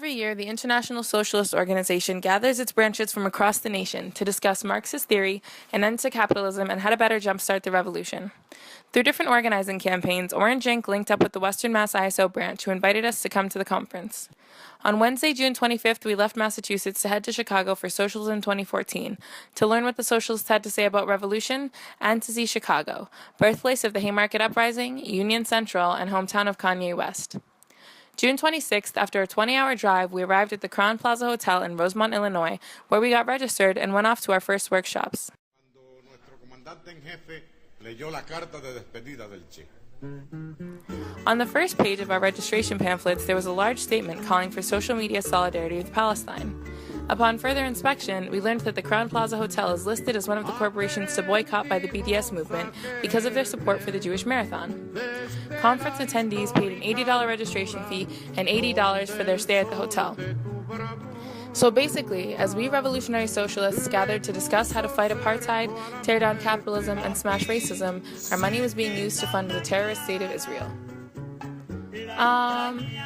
Every year, the International Socialist Organization gathers its branches from across the nation to discuss Marxist theory, an end to capitalism, and how to better jumpstart the revolution. Through different organizing campaigns, Orange Inc. linked up with the Western Mass ISO branch, who invited us to come to the conference. On Wednesday, June 25th, we left Massachusetts to head to Chicago for Socialism 2014, to learn what the socialists had to say about revolution, and to see Chicago, birthplace of the Haymarket Uprising, Union Central, and hometown of Kanye West. June 26th, after a 20-hour drive, we arrived at the Crowne Plaza Hotel in Rosemont, Illinois, where we got registered and went off to our first workshops. On the first page of our registration pamphlets, there was a large statement calling for social media solidarity with Palestine. Upon further inspection, we learned that the Crowne Plaza Hotel is listed as one of the corporations to boycott by the BDS movement because of their support for the Jewish Marathon. Conference attendees paid an $80 registration fee and $80 for their stay at the hotel. So basically, as we revolutionary socialists gathered to discuss how to fight apartheid, tear down capitalism, and smash racism, our money was being used to fund the terrorist state of Israel.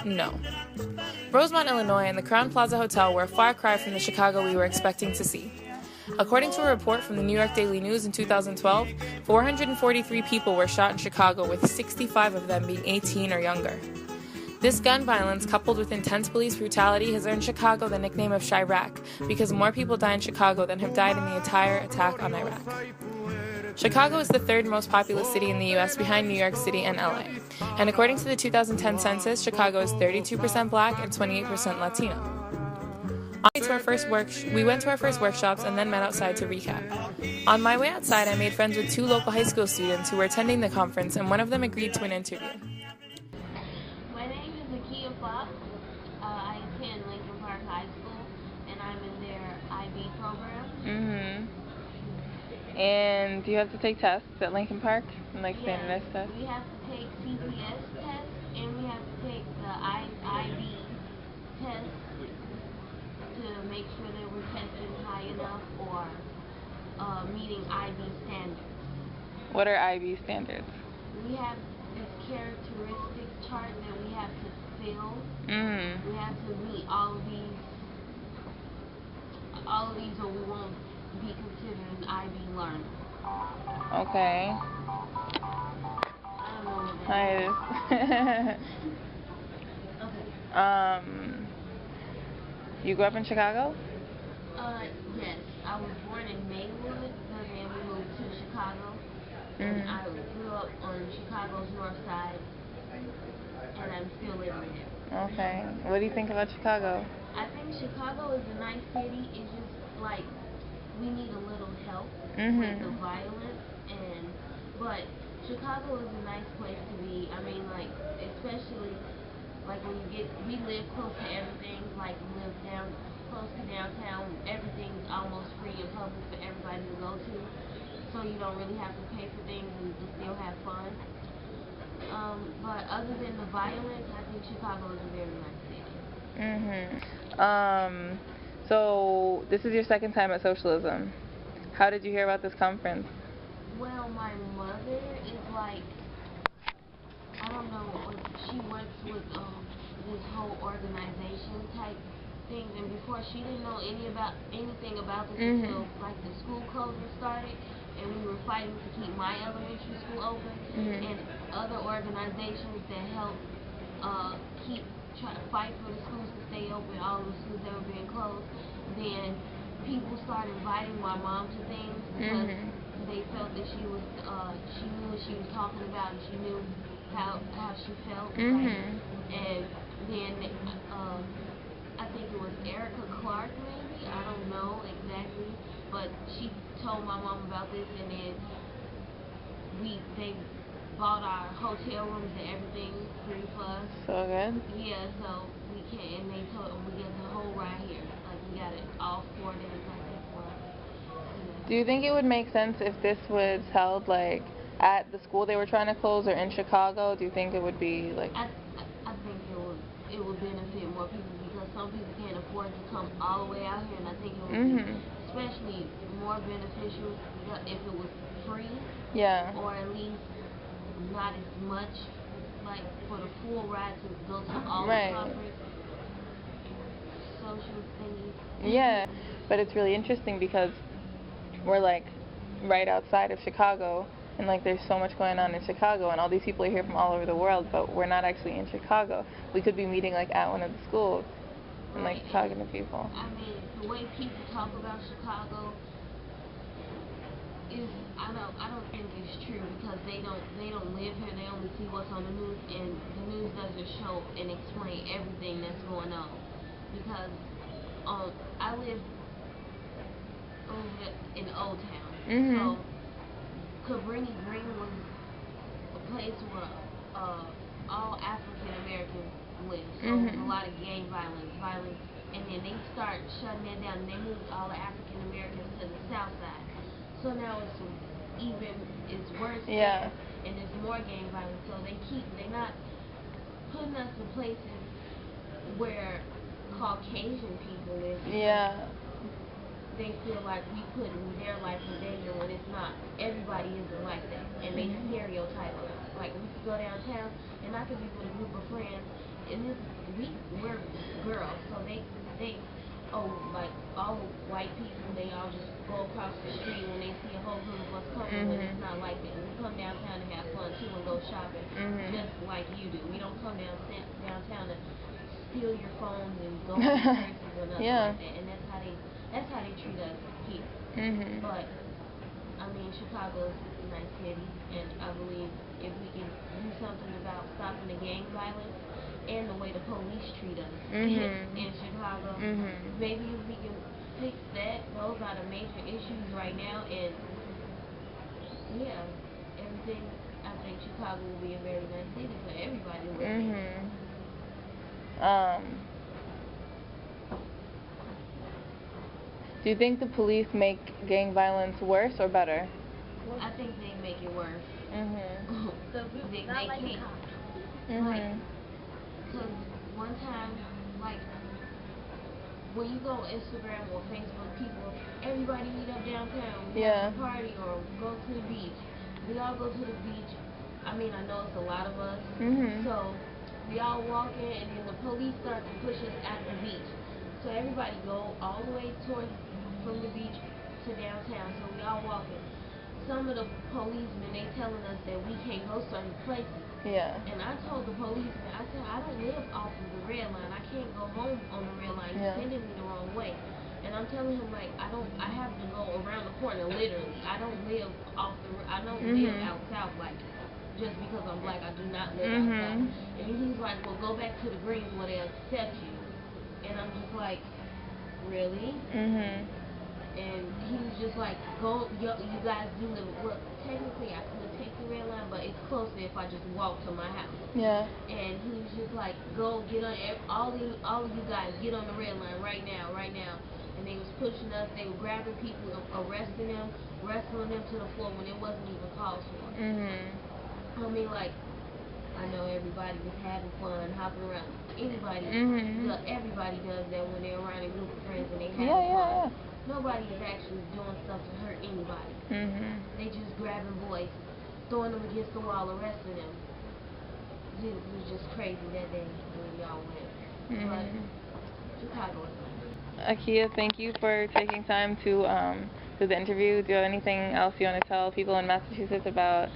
No. Rosemont, Illinois, and the Crowne Plaza Hotel were a far cry from the Chicago we were expecting to see. According to a report from the New York Daily News in 2012, 443 people were shot in Chicago, with 65 of them being 18 or younger. This gun violence, coupled with intense police brutality, has earned Chicago the nickname of Chirac, because more people die in Chicago than have died in the entire attack on Iraq. Chicago is the third most populous city in the U.S. behind New York City and LA. And according to the 2010 census, Chicago is 32% black and 28% Latino. We went to our first workshops and then met outside to recap. On my way outside, I made friends with two local high school students who were attending the conference, and one of them agreed to an interview. My name is Akia. I attend Lincoln Park High School, and I'm in their IB program. And do you have to take tests at Lincoln Park, like standardized tests? We have to take CPS tests, and we have to take the IB test to make sure that we're testing high enough or meeting IB standards. What are IB standards? We have this characteristic chart that we have to fill. We have to meet all of these, or we won't be considered an IB learner. Okay. I don't know what that is. Okay. You grew up in Chicago? Yes. I was born in Maywood, but then we moved to Chicago. And I grew up on Chicago's north side, and I'm still living there. Okay. What do you think about Chicago? I think Chicago is a nice city. It's just like we need a little help with the violence, but Chicago is a nice place to be. I mean, like, especially like when we live close to everything. Like, we live close to downtown. Everything's almost free and public for everybody to go to, so you don't really have to pay for things and just still have fun. But other than the violence, I think Chicago is a very nice city. So this is your second time at Socialism. How did you hear about this conference? Well, my mother is like, I don't know, she works with this whole organization type thing, and before she didn't know anything about this until like the school closure started, and we were fighting to keep my elementary school open, and other organizations that help try to fight for the schools to stay open, all the schools that were being closed. Then people started inviting my mom to things because they felt that she knew what she was talking about, and she knew how she felt. And then I think it was Erica Clark, maybe, I don't know exactly, but she told my mom about this, and then they bought our hotel rooms and everything free for us. So good. Yeah, so we can, and they told we got the whole ride here. Like, we got it all 4 days, I think. Do you think it would make sense if this was held like at the school they were trying to close, or in Chicago? Do you think it would be like? I think it would benefit more people, because some people can't afford to come all the way out here, and I think it would be especially more beneficial if it was free. Yeah. Or at least not as much, like for the full ride to go to all the conference. social thingy. Yeah, but it's really interesting because we're like right outside of Chicago, and like there's so much going on in Chicago, and all these people are here from all over the world, but we're not actually in Chicago. We could be meeting like at one of the schools and like talking to people. I mean, the way people talk about Chicago is, I don't think it's true, because they don't live here. They only see what's on the news, and the news doesn't show and explain everything that's going on. Because I live over in Old Town, so Cabrini Green was a place where all African Americans live. So there's a lot of gang violence, and then they start shutting that down, and they moved all the African Americans to the south side. So now it's worse there, and there's more gang violence. So they're not putting us in places where Caucasian people live. They feel like we putting their life in danger when it's not. Everybody isn't like that, and they stereotype us. Like, we could go downtown, and I could be with a group of friends, and we're girls, so like all white people, they all just go across the street when they see a whole group of us coming, but it's not like that. We come downtown to have fun too and go shopping, just like you do. We don't come downtown to steal your phones and go to churches or nothing like that. And that's how they treat us here. But I mean, Chicago is a nice city, and I believe if we can do something about stopping the gang violence and the way the police treat us in Chicago, maybe if we can fix that. Those are the major issues right now, and everything. I think Chicago will be a very nice city for everybody to live in. Do you think the police make gang violence worse or better? I think they make it worse. They like can't. Because one time, like, when you go on Instagram or Facebook, everybody meet up downtown, have a party or go to the beach. We all go to the beach. I mean, I know it's a lot of us, so we all walk in, and then the police start to push us at the beach. So everybody go all the way from the beach to downtown, so we all walking. Some of the policemen, they telling us that we can't go certain places. And I told the policeman, I said, I don't live off of the red line. I can't go home on the red line. You're sending me the wrong way. And I'm telling him, like, I have to go around the corner, literally. I don't live out south, like, just because I'm black. I do not live out south. And he's like, well, go back to the Greens where they accept you. And I'm just like, really? And he was just like, go, you guys do live. Well, technically I could take the red line, but it's closer if I just walk to my house. And he was just like, go get on, all of you guys get on the red line right now. And they was pushing us. They were grabbing people, arresting them, wrestling them to the floor when it wasn't even called for. I mean, like, I know everybody was having fun, hopping around. Everybody does that when they're around a group of friends and they have fun. Nobody is actually doing stuff to hurt anybody. They just grabbing boys, throwing them against the wall, arresting them. It was just crazy that day when y'all went. But Chicago is nice. Akia, thank you for taking time to do the interview. Do you have anything else you want to tell people in Massachusetts about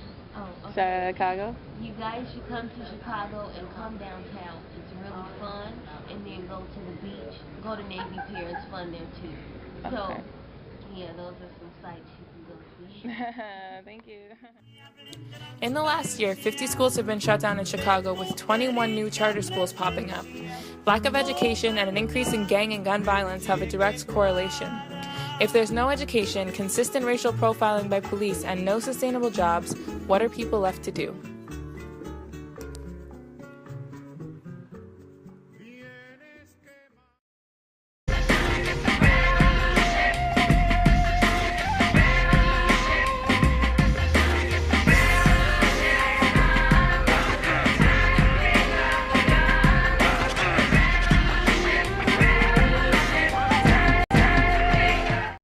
Chicago? You guys should come to Chicago and come downtown. It's really fun. And then go to the beach. Go to Navy Pier. It's fun there too. So, those are some sites you can go see. Thank you. In the last year, 50 schools have been shut down in Chicago, with 21 new charter schools popping up. Lack of education and an increase in gang and gun violence have a direct correlation. If there's no education, consistent racial profiling by police, and no sustainable jobs, what are people left to do?